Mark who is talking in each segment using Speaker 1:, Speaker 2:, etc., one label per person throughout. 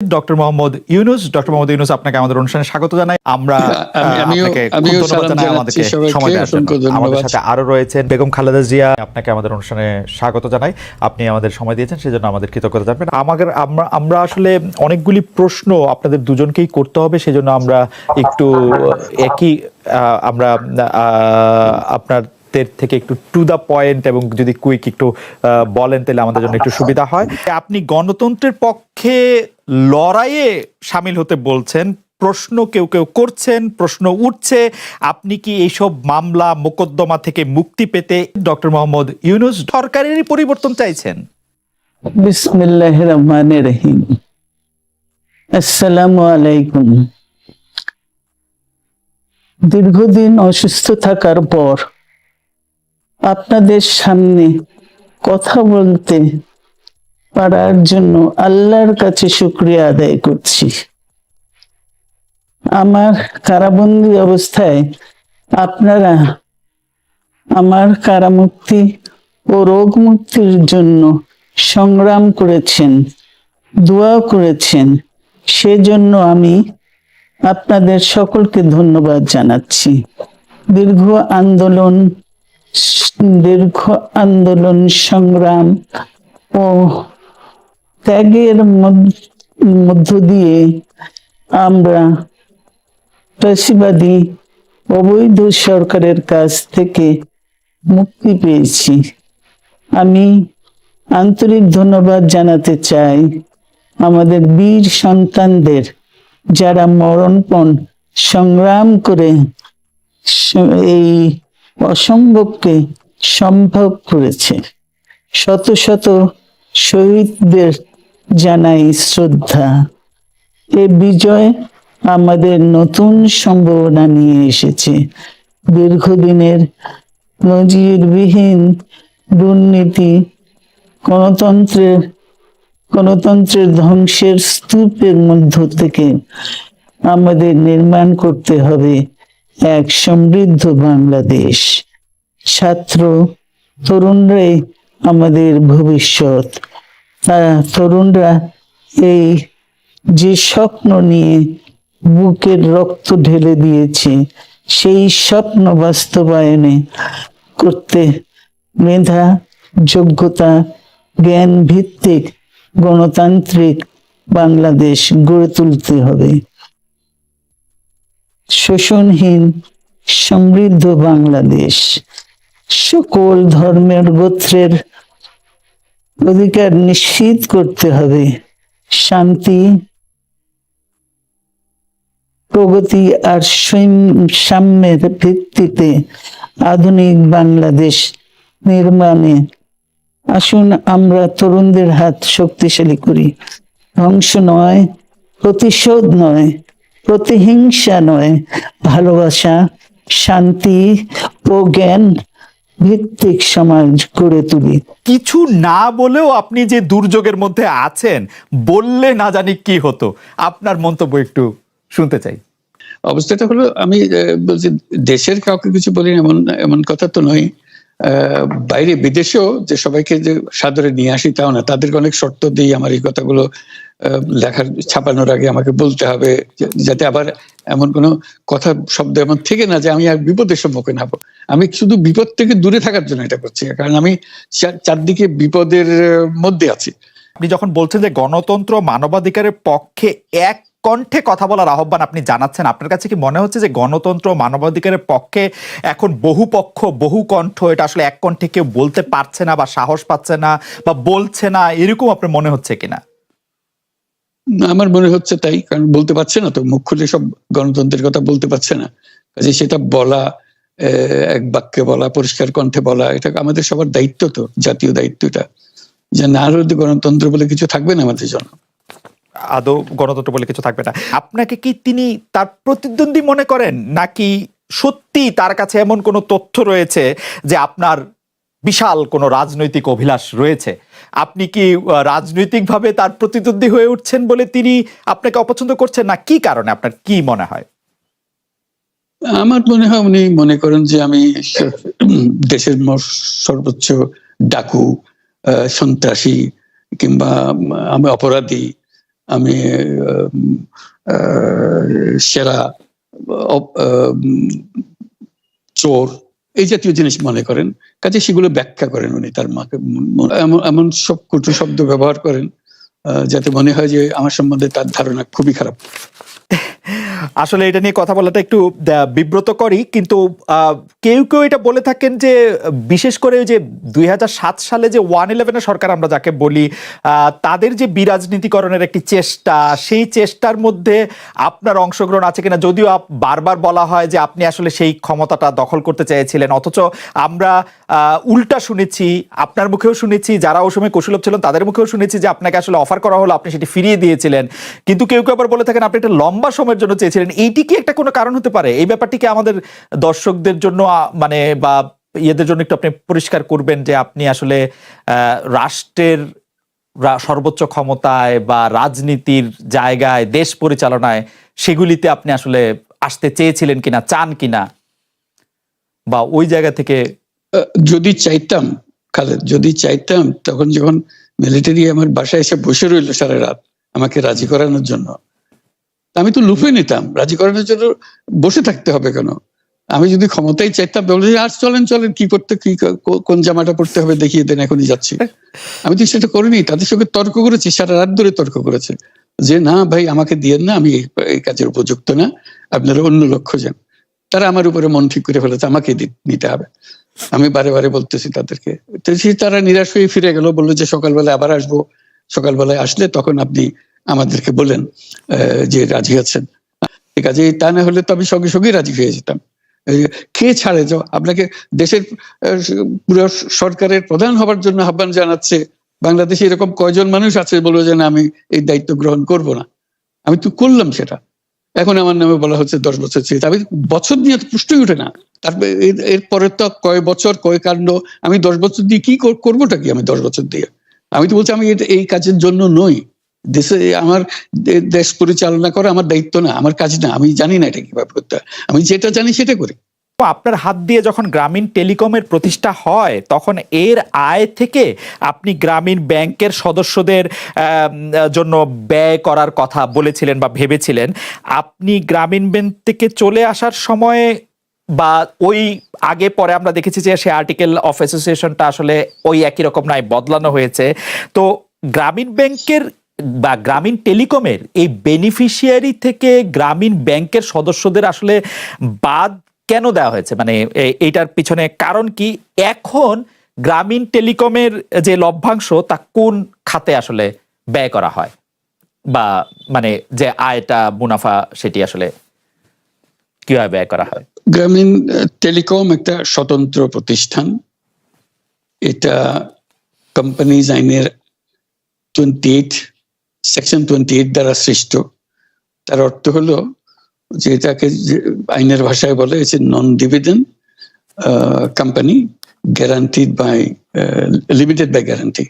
Speaker 1: Doctor Mohammad Yunus. Doctor Mohammad Yunus, আপনাকে আমাদের অনুষ্ঠানে স্বাগত জানাই। আমরা আপনাকে ধন্যবাদ জানাই আমাদেরকে সময় দেওয়ার জন্য। আমাদের সাথে আরো রয়েছেন বেগম খালেদা জিয়া, আপনাকে আমাদের অনুষ্ঠানে স্বাগত জানাই। আপনি আমাদের সময় দিয়েছেন, সেজন্য আমাদের কৃতজ্ঞতা জানাবেন। আমরা আসলে অনেকগুলি প্রশ্ন আপনাদের দুজনকেই করতে হবে, সেজন্য আমরা একটু আমরা আপনার থেকে একটু টু দা পয়েন্ট এবং যদি কুইক একটু বলেন তাহলে আমাদের জন্য একটু সুবিধা হয়। আপনি গণতন্ত্রের পক্ষে লড়াইয়ে সামিল হতে বলছেন, প্রশ্ন কেউ কেউ করছেন, প্রশ্ন উঠছে, আপনি কি এইসব মামলা মোকদ্দমা থেকে মুক্তি পেতে ডক্টর মোহাম্মদ ইউনূস সরকারেরই পরিবর্তন চাইছেন?
Speaker 2: বিসমিল্লাহির রহমানির রহিম। আসসালামু আলাইকুম। দীর্ঘদিন অসুস্থ থাকার পর আপনাদের সামনে কথা বলতে পারার জন্য আল্লাহর কাছে শুকরিয়া আদায় করছি। আমার কারাবন্দী অবস্থায় আপনারা আমার কারামুক্তি ও রোগ মুক্তির জন্য সংগ্রাম করেছেন, দোয়া করেছেন, সেজন্য আমি আপনাদের সকলকে ধন্যবাদ জানাচ্ছি। দীর্ঘ আন্দোলন সংগ্রাম ও ত্যাগের মধ্য দিয়ে আমরা ফ্যাসিবাদী অবৈধ সরকারের কাছ থেকে মুক্তি পেয়েছি। আমি আন্তরিক ধন্যবাদ জানাতে চাই আমাদের বীর সন্তানদের, যারা মরণপণ সংগ্রাম করে এই অসম্ভবকে সম্ভব করেছে। শত শত শহীদদের জানাই শ্রদ্ধা। এ বিজয় আমাদের নতুন সম্ভাবনা নিয়ে এসেছে। দীর্ঘদিনের নজিরবিহীন দুর্নীতি, গণতন্ত্রের ধ্বংসের স্তূপের মধ্য থেকে আমাদের নির্মাণ করতে হবে এক সমৃদ্ধ বাংলাদেশ। ছাত্র তরুণরাই আমাদের ভবিষ্যৎ। তরুণরা এই যে স্বপ্ন নিয়ে বুকের রক্ত ঢেলে দিয়েছে, সেই স্বপ্ন বাস্তবায়নে করতে মেধা, যোগ্যতা, জ্ঞান ভিত্তিক গণতান্ত্রিক বাংলাদেশ গড়ে তুলতে হবে। শোষণহীন সমৃদ্ধ বাংলাদেশ, সকল ধর্মের গোত্রের অধিকার নিশ্চিত করতে হবে। শান্তি, প্রগতি আর সাম্যের ভিত্তিতে আধুনিক বাংলাদেশ নির্মাণে আসুন আমরা তরুণদের হাত শক্তিশালী করি। ধ্বংস নয়, প্রতিশোধ নয়, প্রতিহিংসা নয়, ভালোবাসা, শান্তি ও জ্ঞান ভিত্তিক সমাজ গড়ে তুলি।
Speaker 1: কিছু না বলেও আপনি যে দুর্যোগের মধ্যে আছেন, বললে না জানি কি হতো, আপনার মন্তব্য একটু শুনতে চাই।
Speaker 3: অবস্থাটা হলো, আমি বলছি দেশের কাউকে কিছু বলি এমন কথা তো নয়। বাইরে বিদেশেও যে সবাইকে যে সাদরে নিয়ে আসি তাও না, তাদেরকে অনেক শর্ত দিই আমার এই কথাগুলো লেখার ছাপানোর আগে আমাকে বলতে হবে, যাতে আবার এমন কোনো কথা শব্দ এমন থেকে না যে আমি আর বিপদের সম্মুখীন হবো। আমি শুধু বিপদ থেকে দূরে থাকার জন্য এটা করছি, কারণ আমি চারদিকে বিপদের মধ্যে আছি।
Speaker 1: আপনি যখন বলছেন যে গণতন্ত্র মানবাধিকারের পক্ষে এক কণ্ঠে কথা বলার আহ্বান আপনি জানাচ্ছেন, আপনার কাছে কি মনে হচ্ছে যে গণতন্ত্র মানবাধিকারের পক্ষে এখন বহু পক্ষ বহু কণ্ঠ, এটা আসলে এক কণ্ঠে কেউ বলতে পারছে না বা সাহস পাচ্ছে না বা বলছে না, এরকম আপনার মনে হচ্ছে কিনা?
Speaker 3: আমার মনে হচ্ছে তাই, কারণ বলতে পারছে না তো, মুখ খুলে সব গণতন্ত্রের কথা বলতে পারছে না। কাজে সেটা বলা, এক বাক্যে বলা, পরিষ্কার কণ্ঠে বলা, এটা আমাদের সবার দায়িত্ব, তো জাতীয় দায়িত্বটা, যে না হলে গণতন্ত্র বলে কিছু থাকবে না আমাদের জন্য।
Speaker 1: আদৌ গণতন্ত্র বলে কিছু থাকবে না। আপনাকে কি তিনি তার প্রতিদ্বন্দ্বী মনে করেন, নাকি সত্যি তার কাছে এমন কোনো তথ্য রয়েছে যে আপনার বিশাল কোনো রাজনৈতিক অভিলাষ রয়েছে? আপনি কি রাজনৈতিকভাবে তার প্রতিদ্বন্দ্বী হয়ে উঠছেন বলে তিনি আপনাকে অপছন্দ করছেন, না কি কারণে, আপনার কি মনে হয়?
Speaker 3: আমার মনে হয় উনি মনে করেন যে আমি দেশের সর্বোচ্চ ডাকু, সন্ত্রাসী, কিংবা আমি অপরাধী, আমি সেরা চোর এই জাতীয় জিনিস মনে করেন, কাজে সেগুলো ব্যাখ্যা করেন উনি তার মাকে, এমন সব কটু শব্দ ব্যবহার করেন যাতে মনে হয় যে আমার সম্বন্ধে তার ধারণা খুবই খারাপ।
Speaker 1: আসলে এটা নিয়ে কথা বলাটা একটু বিব্রতকরই, কিন্তু কেউ কেউ এটা বলে থাকেন যে বিশেষ করে যে 2007 সালে যে 111 সরকার আমরা যাকে বলি, তাদের যে বিরাজনীতিকরণের একটি চেষ্টা, সেই চেষ্টার মধ্যে আপনার অংশগ্রহণ আছে কিনা। যদিও বারবার বলা হয় যে আপনি আসলে সেই ক্ষমতাটা দখল করতে চেয়েছিলেন, অথচ আমরা উল্টা শুনেছি, আপনার মুখেও শুনেছি, যারা ওই সময় কৌশলভ ছিলেন তাদের মুখেও শুনেছি যে আপনাকে আসলে অফার করা হলো, আপনি সেটি ফিরিয়ে দিয়েছিলেন। কিন্তু কেউ কেউ আবার বলে থাকেন আপনি একটা লম্বা সময়ের জন্য চেয়েছিলেন। এইটি কি একটা কোনো কারণ হতে পারে? এই ব্যাপারটিকে আমাদের দর্শকদের জন্য মানে বা ইয়েদের জন্য একটু আপনি পরিষ্কার করবেন যে আপনি আসলে রাষ্ট্রের সর্বোচ্চ ক্ষমতায় বা রাজনীতির জায়গায়, দেশ পরিচালনায়, সেগুলিতে আপনি আসলে আসতে চেয়েছিলেন কিনা, চান কিনা, বা ওই জায়গা থেকে।
Speaker 3: যদি চাইতাম খালেদ, যদি চাইতাম, তখন যখন মিলিটারি আমার বাসায় এসে বসে রইল সারা রাত আমাকে রাজি করানোর জন্য, আমি তো লুফে নিতাম। রাজি করানোর জন্য বসে থাকতে হবে কেন? আমি যদি ক্ষমতাই চাইতাম বলে আর চলেন চলেন, কি করতে, কি কোন জামাটা পড়তে হবে দেখিয়ে দেন, এখনই যাচ্ছি। আমি তো সেটা করিনি, তাদের সঙ্গে তর্ক করেছি, সারা রাত ধরে তর্ক করেছে যে না ভাই আমাকে দিয়েন না, আমি এই কাজের উপযুক্ত না, আপনারা অন্য লক্ষ্য যান। তারা আমার উপরে মন ঠিক করে ফেলেছে আমাকে নিতে হবে। আমি বারে বারে বলতেছি তাদেরকে, তারা নিরাশ হয়ে ফিরে গেল, বললো যে সকালবেলায় আবার আসবো, সকালবেলায় আসলে তখন আপনি আমাদেরকে বলেন যে রাজি আছেন। ঠিক আছে, তা না হলে তো আমি সঙ্গে সঙ্গে রাজি হয়ে যেতাম। কে ছাড়ে যাও আপনাকে, দেশের পুরো সরকারের প্রধান হবার জন্য আহ্বান জানাচ্ছে, বাংলাদেশে এরকম কয়জন মানুষ আছে বলবো যে না আমি এই দায়িত্ব গ্রহণ করব না? আমি তো করলাম সেটা। এখন আমার নামে বলা হচ্ছে 10 বছর চেয়ে, আমি বছর নিয়ে তো পুষ্টই উঠে না। তারপরে এরপরে তো কয় বছর কয় কাণ্ড, আমি 10 বছর দিয়ে কি করবোটা কি? আমি 10 বছর দিয়ে, আমি তো বলছি আমি এই কাজের জন্য নই। দেশে আমার দেশ পরিচালনা করা আমার দায়িত্ব না, আমার কাজ না, আমি জানি না এটা কিভাবে করতে হয়, আমি যেটা জানি সেটা করি।
Speaker 1: আপনার হাত দিয়ে যখন গ্রামীণ টেলিকমের প্রতিষ্ঠা হয়, তখন এর আয় থেকে আপনি গ্রামীণ ব্যাংকের সদস্যদের জন্য ব্যয় করার কথা বলেছিলেন বা ভেবেছিলেন। আপনি গ্রামীণ ব্যাংক থেকে চলে আসার সময় বা ওই আগে পরে আমরা দেখেছি যে সে আর্টিকেল অফ অ্যাসোসিয়েশনটা আসলে ওই একই রকম নয়, বদলানো হয়েছে। তো গ্রামীণ ব্যাংকের বা গ্রামীণ টেলিকমের এই বেনিফিশিয়ারি থেকে গ্রামীণ ব্যাংকের সদস্যদের আসলে বাদ কেন দেওয়া হয়েছে? মানে এইটার পিছনে কারণ কি? এখন গ্রামীণ টেলিকমের যে লভ্যাংশ তা কোন খাতে আসলে ব্যয় করা হয়, বা মানে যে আয়টা, মুনাফা, সেটি আসলে কিভাবে ব্যয় করা হয়?
Speaker 3: গ্রামীণ টেলিকম একটা স্বতন্ত্র প্রতিষ্ঠান। এটা কোম্পানিজ আইনের 28 সেকশন 28 দ্বারা সৃষ্ট। তার অর্থ হলো যে এটাকে আইনের ভাষায় বলে non dividend company, guaranteed by limited by guarantee.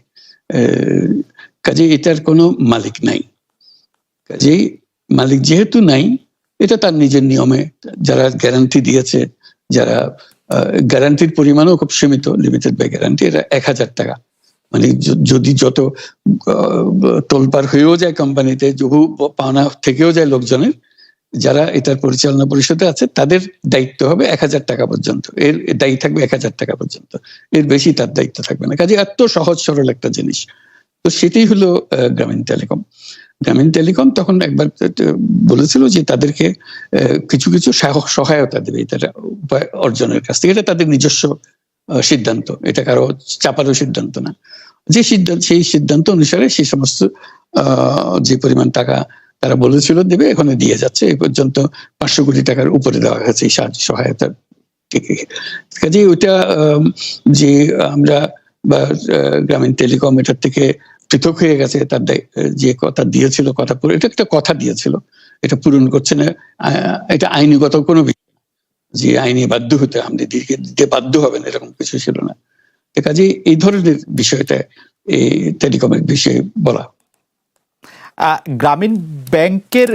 Speaker 3: কাজে এটার কোনো মালিক নাই। কাজেই মালিক যেহেতু নাই, এটা তার নিজের নিয়মে যারা গ্যারান্টি দিয়েছে, যারা গ্যারান্টির পরিমাণও খুব সীমিত, লিমিটেড বাই গ্যারান্টি, এটা 1000 টাকা। মানে যদি যত তোলপার হয়েও যায় কোম্পানিতে, বহু পাওনা থেকেও যায় লোকজনের, যারা এটার পরিচালনা পরিষদে আছে তাদের দায়িত্ব হবে 1000 টাকা পর্যন্ত, এর দায়ী থাকবে 1000 টাকা পর্যন্ত, এর বেশি তার দায়িত্ব থাকবে না। কাজে এত সহজ সরল একটা জিনিস। তো সেটাই হলো গ্রামীণ টেলিকম। গ্রামীণ টেলিকম তখন একবার বলেছিল যে তাদেরকে কিছু কিছু সহায়তা দেবে এটা উপায় অর্জনের কাছ থেকে। এটা তাদের নিজস্ব সিদ্ধান্ত, এটা কারো চাপারও সিদ্ধান্ত না। যে সিদ্ধান্ত, সেই সিদ্ধান্ত অনুসারে সেই সমস্ত যে পরিমাণ টাকা তারা বলেছিল দেবে, এখানে দিয়ে যাচ্ছে। এই পর্যন্ত 500 কোটি টাকার উপরে দেওয়া হয়েছে এই সাহায্য সহায়তা থেকে। কাজে ওইটা যে আমরা বা গ্রামীণ টেলিকম এটার থেকে পৃথক হয়ে গেছে, তার যে কথা দিয়েছিল, কথা পুরো, এটা একটা কথা দিয়েছিল, এটা পূরণ করছে না, এটা আইনগত কোনো বিষয় যে আইনে বাধ্য হতে আপনি দিতে বাধ্য হবেন, এরকম কিছু ছিল না। কাজে এই ধরনের বিষয়টা এই টেলিকমের বিষয়ে বলা।
Speaker 1: গ্রামীণ ব্যাংকের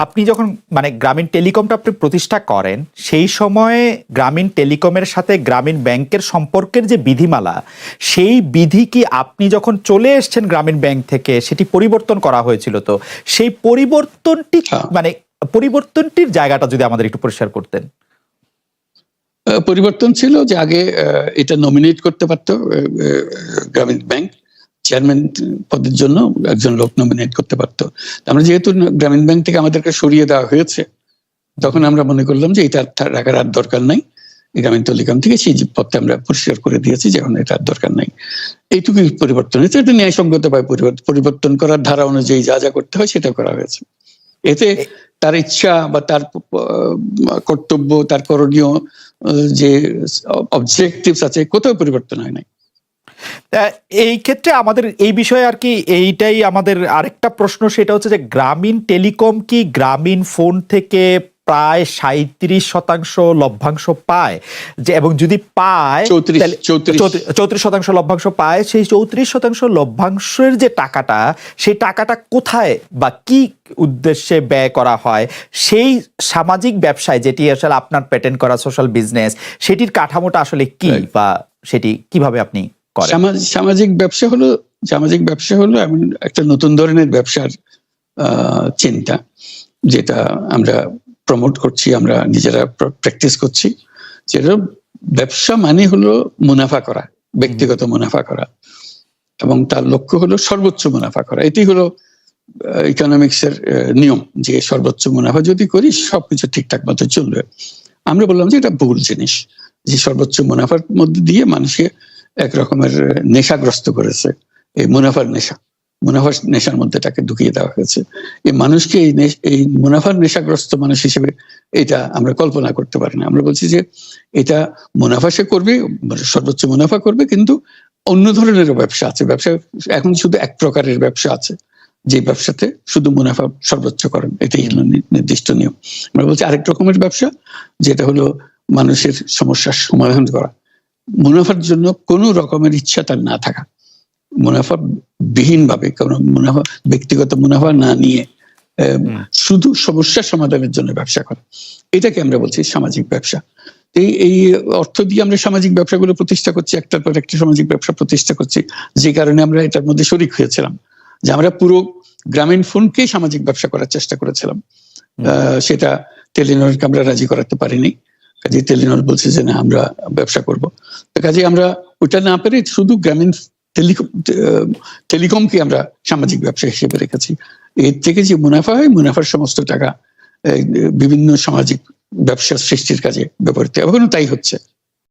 Speaker 1: আপনি যখন মানে গ্রামীণ টেলিকমটা আপনি প্রতিষ্ঠা করেন, সেই সময়ে গ্রামীণ টেলিকমের সাথে গ্রামীণ ব্যাংকের সম্পর্কের যে বিধিমালা, সেই বিধি কি আপনি যখন চলে এসেছেন গ্রামীণ ব্যাংক থেকে সেটি পরিবর্তন করা হয়েছিল? তো সেই পরিবর্তনটি মানে পরিবর্তনটির জায়গাটা যদি আমাদের একটু পরিষ্কার করতেন।
Speaker 3: পরিবর্তন ছিল যে আগে এটা নমিনেট করতে পারতো গ্রামীণ ব্যাংক, চেয়ারম্যান পদের জন্য একজন লোক নমিনেট করতে পারতো। আমরা যেহেতু গ্রামীণ ব্যাংক থেকে আমাদেরকে সরিয়ে দেওয়া হয়েছে, তখন আমরা মনে করলাম যে এটা রাখার আর দরকার নাই। গ্রামীণ টেলিকম থেকে সেই পদটা আমরা পরিষ্কার করে দিয়েছি যে এখন এটা আর দরকার নাই। এইটুকুই পরিবর্তন হয়েছে। এটা ন্যায়সঙ্গতভাবে পরিবর্তন করার ধারা অনুযায়ী যা যা করতে হয় সেটা করা হয়েছে। এতে তার ইচ্ছা বা তার কর্তব্য, তার করণীয় যে অবজেক্টিভস আছে, কোথাও পরিবর্তন হয় নাই।
Speaker 1: এই ক্ষেত্রে আমাদের এই বিষয়ে আর কি এইটাই আমাদের আরেকটা প্রশ্ন, সেটা হচ্ছে যে গ্রামীণ টেলিকম কি গ্রামীণ ফোন থেকে প্রায় 37% লভ্যাংশ পায়, যে এবং যদি পায় 34% লভ্যাংশ পায়, সেই 34% লভ্যাংশের যে টাকাটা, সেই টাকাটা কোথায় বা কি উদ্দেশ্যে ব্যয় করা হয়? সেই সামাজিক ব্যবসায়, যেটি আসলে আপনার প্যাটেন্ট করা সোশ্যাল বিজনেস, সেটির কাঠামোটা আসলে কি বা সেটি কিভাবে আপনি করেন?
Speaker 3: সামাজিক ব্যবসা হলো এমন একটা নতুন ধরনের ব্যবসার চিন্তা, যেটা আমরা প্রমোট করছি, আমরা নিজেরা প্র্যাকটিস করছি। যেটা ব্যবসা মানে হলো মুনাফা করা, ব্যক্তিগত মুনাফা করা, এবং তার লক্ষ্য হলো সর্বোচ্চ মুনাফা করা। এটি হলো ইকোনমিক্স এর নিয়ম, যে সর্বোচ্চ মুনাফা যদি করি সবকিছু ঠিকঠাক মতো চলবে। আমরা বললাম যে এটা ভুল জিনিস, যে সর্বোচ্চ মুনাফার মধ্যে দিয়ে মানুষকে এক রকমের নেশাগ্রস্ত করেছে। এই মুনাফার নেশার মধ্যে তাকে ঢুকিয়ে দেওয়া হয়েছে। এই মানুষকে এই মুনাফার নেশাগ্রস্ত মানুষ হিসেবে এটা আমরা কল্পনা করতে পারি না। আমরা বলছি যে এটা মুনাফা সে করবে, সর্বোচ্চ মুনাফা করবে, কিন্তু অন্য ধরনের ব্যবসা আছে। ব্যবসা এখন শুধু এক প্রকারের ব্যবসা আছে, যে ব্যবসাতে শুধু মুনাফা সর্বোচ্চ করেন, এটাই হলো নির্দিষ্ট নিয়ম। আমরা বলছি আরেক রকমের ব্যবসা, যেটা হলো মানুষের সমস্যার সমাধান করা, মুনাফার জন্য কোনো রকমের ইচ্ছা তার না থাকা, মুনাফা বিহীন ভাবে, কোনো মুনাফা, ব্যক্তিগত মুনাফা না নিয়ে শুধু সমস্যার সমাধানের জন্য ব্যবসা করা, এটাকে আমরা বলছি সামাজিক ব্যবসা। এই অর্থ দিয়ে আমরা সামাজিক ব্যবসাগুলো প্রতিষ্ঠা করছি, একটার পর একটা সামাজিক ব্যবসা প্রতিষ্ঠা করছি, যে কারণে আমরা এটার মধ্যে শরিক হয়েছিলাম। যে আমরা পুরো গ্রামীণ ফোনকেই সামাজিক ব্যবসা করার চেষ্টা করেছিলাম, সেটা টেলিনরকে আমরা রাজি করাতে পারিনি। কাজে টেলিনর বলছে যে না, আমরা ব্যবসা করবো। কাজে আমরা ওটা না পেরে শুধু গ্রামীণ টেলিকমকে আমরা সামাজিক ব্যবসা হিসেবে রেখেছি। এর থেকে যে মুনাফা হয়, মুনাফার সমস্ত টাকা বিভিন্ন সামাজিক ব্যবসা সৃষ্টির কাজে ব্যবহৃত, এখনো তাই হচ্ছে।